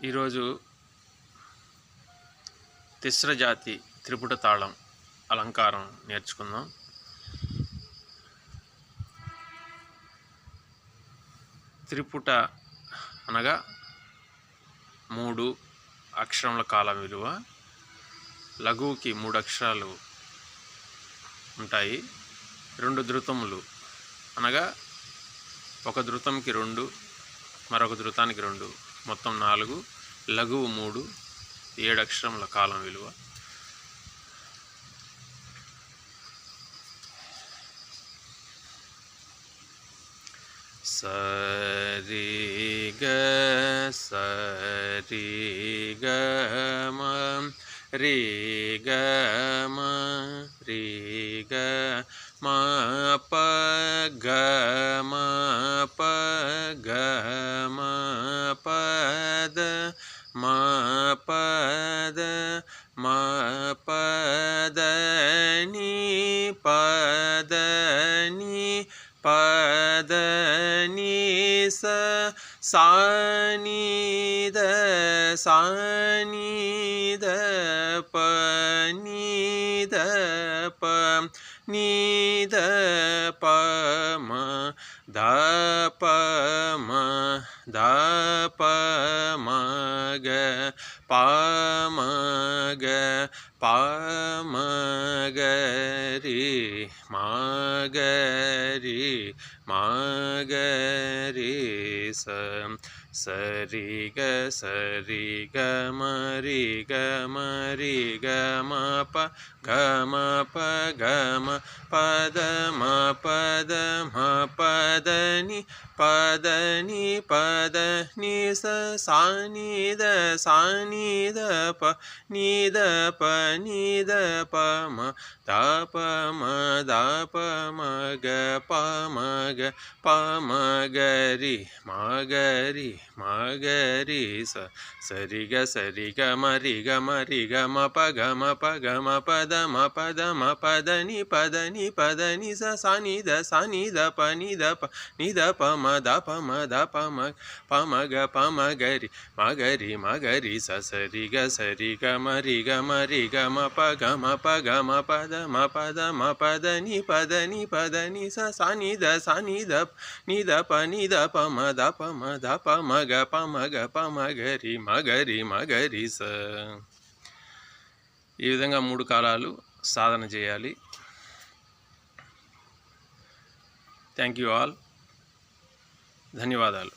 ఈరోజు తిస్ర జాతి త్రిపుట తాళం అలంకారం నేర్చుకుందాం. త్రిపుట అనగా 3 అక్షరముల కాలం విలువ. లఘువుకి 3 అక్షరాలు ఉంటాయి. 2 ధృతములు అనగా ఒక ధృతంకి 2, మరొక ధృతానికి 2, మొత్తం 4. లఘువు 3, 7 అక్షరముల కాలం విలువ. సరి గ సరి గ మ రి గ మ రి గ మ ప గ మ ప గ మ ప ద మ ప ద మ ప ద ని ప ద ని ప ద ని స సా ని ద సా ని ద ప ని ద ప ని ద ప మ ద ప మ ద ప మ గ ప మ గ ప మ గ రి మ గ రి మ గ రి స సరి గ సరి గ మ రి గ మ రి గ మ ప గ మ ప గ మ ప ద మ ప ద మ ప ద ని ప ద ని ప ద ని స సా ని ద సా ని ద ప ని ద ప ని ద ప మ ద ప మ ద ప మ గ ప మ గ ప మ గ రి మ గ రి మ గ రి స సరి గ మ రి గ మ రి గ మ ప గ మ ప గ మ ప ద మ ప ద మ ప ద ని ప ద ని ప ద ని స సా ని ద ప ని ద ప ని ద ప మ ద ప మ ద ప మ గ ప మ గ రి మ గ రి మ గ రి స సరి గ మ రి గ మ రి గ మ ప గ మ ప గ మ ప ద మ ప ద మ ప ద ని ప ద ని ప ద ని స సా ని ద ని ద ప ని ద ప మ ద ప మ ద ప మ గ ప మ గ ప మ గ రి మ గ రి మ గ రి స. ఈ విధంగా 3 కాలాలు సాధన చేయాలి. Thank you all. ధన్యవాదాలు.